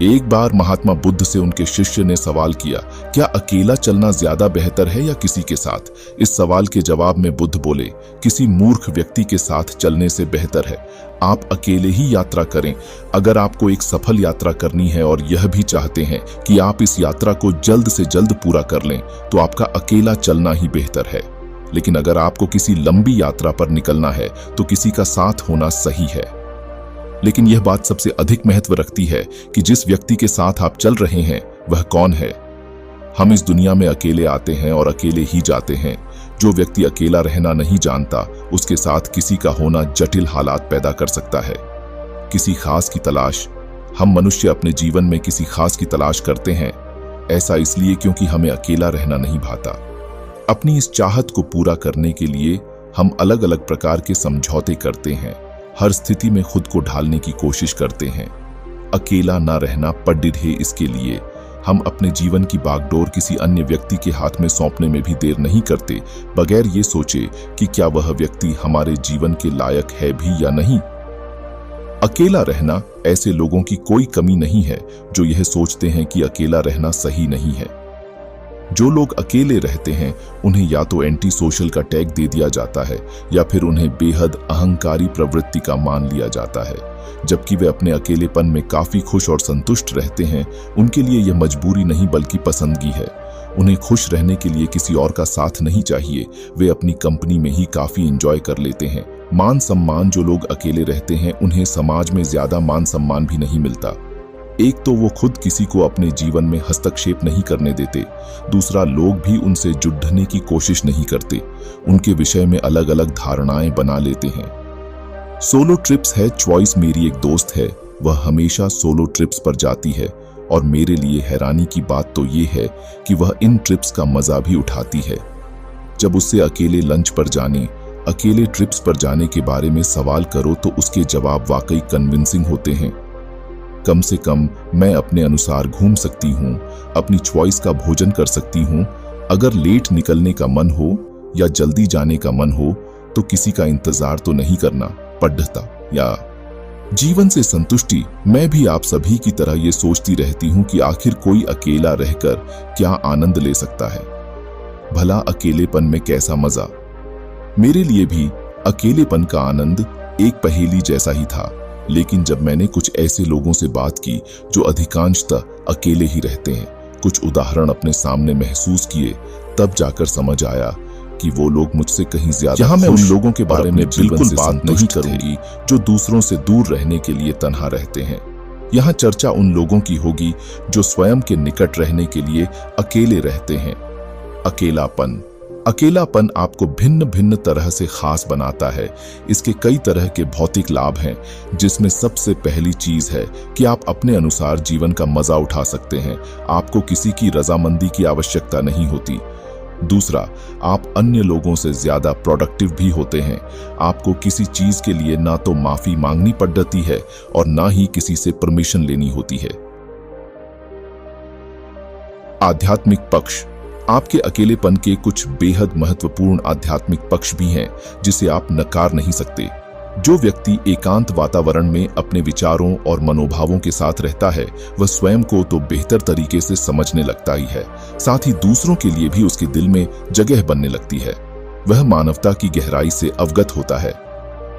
एक बार महात्मा बुद्ध से उनके शिष्य ने सवाल किया, क्या अकेला चलना ज्यादा बेहतर है या किसी के साथ? इस सवाल के जवाब में बुद्ध बोले, किसी मूर्ख व्यक्ति के साथ चलने से बेहतर है आप अकेले ही यात्रा करें। अगर आपको एक सफल यात्रा करनी है और यह भी चाहते हैं कि आप इस यात्रा को जल्द से जल्द पूरा कर लें, तो आपका अकेला चलना ही बेहतर है। लेकिन अगर आपको किसी लंबी यात्रा पर निकलना है तो किसी का साथ होना सही है। लेकिन यह बात सबसे अधिक महत्व रखती है कि जिस व्यक्ति के साथ आप चल रहे हैं वह कौन है। हम इस दुनिया में अकेले आते हैं और अकेले ही जाते हैं। जो व्यक्ति अकेला रहना नहीं जानता, उसके साथ किसी का होना जटिल हालात पैदा कर सकता है। किसी खास की तलाश। हम मनुष्य अपने जीवन में किसी खास की तलाश करते हैं। ऐसा इसलिए क्योंकि हमें अकेला रहना नहीं भाता। अपनी इस चाहत को पूरा करने के लिए हम अलग अलग प्रकार के समझौते करते हैं। हर स्थिति में खुद को ढालने की कोशिश करते हैं। अकेला ना रहना पड़ है, इसके लिए हम अपने जीवन की बागडोर किसी अन्य व्यक्ति के हाथ में सौंपने में भी देर नहीं करते, बगैर ये सोचे कि क्या वह व्यक्ति हमारे जीवन के लायक है भी या नहीं। अकेला रहना ऐसे लोगों की कोई कमी नहीं है जो यह सोचते हैं कि अकेला रहना सही नहीं है। जो लोग अकेले रहते हैं उन्हें या तो एंटी सोशल का टैग दे दिया जाता है या फिर उन्हें बेहद अहंकारी प्रवृत्ति का मान लिया जाता है। जबकि वे अपने अकेलेपन में काफी खुश और संतुष्ट रहते हैं, उनके लिए यह मजबूरी नहीं बल्कि पसंदगी है। उन्हें खुश रहने के लिए किसी और का साथ नहीं चाहिए। वे अपनी कंपनी में ही काफी एंजॉय कर लेते हैं। मान सम्मान। जो लोग अकेले रहते हैं उन्हें समाज में ज्यादा मान सम्मान भी नहीं मिलता। एक तो वो खुद किसी को अपने जीवन में हस्तक्षेप नहीं करने देते, दूसरा लोग भी उनसे जुड़ने की कोशिश नहीं करते। उनके विषय में अलग अलग धारणाएं बना लेते हैं। सोलो ट्रिप्स है चॉइस। मेरी एक दोस्त है, वह हमेशा सोलो ट्रिप्स पर जाती है और मेरे लिए हैरानी की बात तो ये है कि वह इन ट्रिप्स का मजा भी उठाती है। जब उससे अकेले लंच पर जाने, अकेले ट्रिप्स पर जाने के बारे में सवाल करो तो उसके जवाब वाकई कन्विंसिंग होते हैं। कम से कम मैं अपने अनुसार घूम सकती हूँ, अपनी चॉइस का भोजन कर सकती हूँ। अगर लेट निकलने का मन हो या जल्दी जाने का मन हो तो किसी का इंतजार तो नहीं करना पड़ता। या जीवन से संतुष्टि। मैं भी आप सभी की तरह ये सोचती रहती हूँ कि आखिर कोई अकेला रहकर क्या आनंद ले सकता है। भला अकेलेपन में कैसा मजा। मेरे लिए भी अकेलेपन का आनंद एक पहेली जैसा ही था। लेकिन जब मैंने कुछ ऐसे लोगों से बात की जो अधिकांशतः अकेले ही रहते हैं, कुछ उदाहरण अपने सामने महसूस किए, तब जाकर समझ आया कि वो लोग मुझसे कहीं ज्यादा। यहाँ मैं उन लोगों के बारे में बिल्कुल बात नहीं करूंगी जो दूसरों से दूर रहने के लिए तन्हा रहते हैं। यहाँ चर्चा उन लोगों की होगी जो स्वयं के निकट रहने के लिए अकेले रहते हैं। अकेलापन। अकेलापन आपको भिन्न भिन्न तरह से खास बनाता है। इसके कई तरह के भौतिक लाभ हैं, जिसमें सबसे पहली चीज है कि आप अपने अनुसार जीवन का मजा उठा सकते हैं। आपको किसी की रजामंदी की आवश्यकता नहीं होती। दूसरा, आप अन्य लोगों से ज्यादा प्रोडक्टिव भी होते हैं। आपको किसी चीज के लिए ना तो माफी मांगनी पड़ती है और ना ही किसी से परमिशन लेनी होती है। आध्यात्मिक पक्ष। आपके अकेलेपन के कुछ बेहद महत्वपूर्ण आध्यात्मिक पक्ष भी हैं जिसे आप नकार नहीं सकते। जो व्यक्ति एकांत वातावरण में अपने विचारों और मनोभावों के साथ रहता है, वह स्वयं को तो बेहतर तरीके से समझने लगता ही है, साथ ही दूसरों के लिए भी उसके दिल में जगह बनने लगती है। वह मानवता की गहराई से अवगत होता है।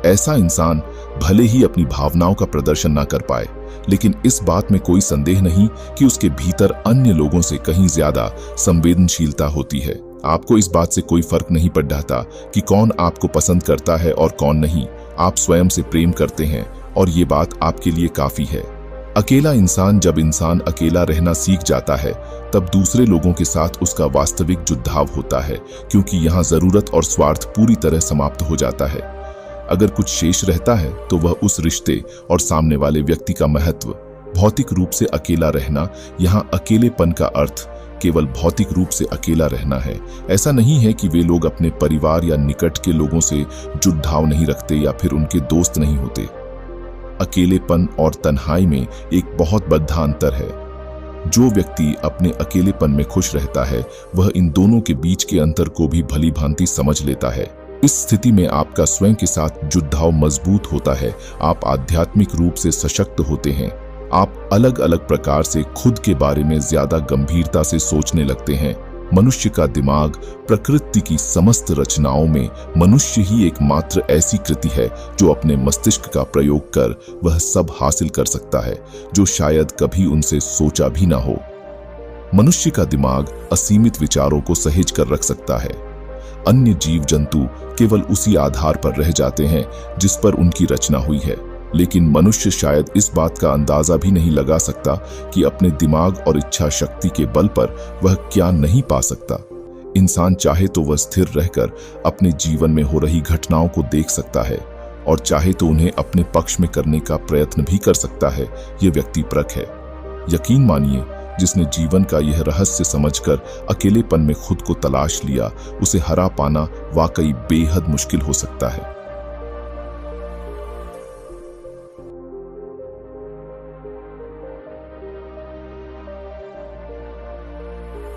ऐसा इंसान भले ही अपनी भावनाओं का प्रदर्शन ना कर पाए, लेकिन इस बात में कोई संदेह नहीं कि उसके भीतर अन्य लोगों से कहीं ज्यादा संवेदनशीलता होती है। आपको इस बात से कोई फर्क नहीं पड़ जाता कि कौन आपको पसंद करता है और कौन नहीं। आप स्वयं से प्रेम करते हैं और ये बात आपके लिए काफी है। अकेला इंसान। जब इंसान अकेला रहना सीख जाता है, तब दूसरे लोगों के साथ उसका वास्तविक जुड़ाव होता है, क्योंकि यहाँ जरूरत और स्वार्थ पूरी तरह समाप्त हो जाता है। अगर कुछ शेष रहता है तो वह उस रिश्ते और सामने वाले व्यक्ति का महत्व। भौतिक रूप से अकेला रहना। यहाँ अकेलेपन का अर्थ केवल भौतिक रूप से अकेला रहना है। ऐसा नहीं है कि वे लोग अपने परिवार या निकट के लोगों से जुड़ाव नहीं रखते या फिर उनके दोस्त नहीं होते। अकेलेपन और तन्हाई में एक बहुत बड़ा अंतर है। जो व्यक्ति अपने अकेलेपन में खुश रहता है, वह इन दोनों के बीच के अंतर को भी भली भांति समझ लेता है। इस स्थिति में आपका स्वयं के साथ जुड़ाव मजबूत होता है। आप आध्यात्मिक रूप से सशक्त होते हैं। आप अलग अलग प्रकार से खुद के बारे में ज्यादा गंभीरता से सोचने लगते हैं। मनुष्य का दिमाग प्रकृति की समस्त रचनाओं में मनुष्य ही एकमात्र ऐसी कृति है जो अपने मस्तिष्क का प्रयोग कर वह सब हासिल कर सकता है जो शायद कभी उनसे सोचा भी ना हो। मनुष्य का दिमाग असीमित विचारों को सहेज कर रख सकता है। अन्य जीव जंतु केवल उसी आधार पर रह जाते हैं जिस पर उनकी रचना हुई है, लेकिन मनुष्य शायद इस बात का अंदाजा भी नहीं लगा सकता कि अपने दिमाग और इच्छा शक्ति के बल पर वह क्या नहीं पा सकता। इंसान चाहे तो वह स्थिर रहकर अपने जीवन में हो रही घटनाओं को देख सकता है और चाहे तो उन्हें अपने पक्ष में करने का प्रयत्न भी कर सकता है। यह व्यक्तिपरक है। यकीन मानिए, जिसने जीवन का यह रहस्य समझकर अकेलेपन में खुद को तलाश लिया, उसे हरा पाना वाकई बेहद मुश्किल हो सकता है।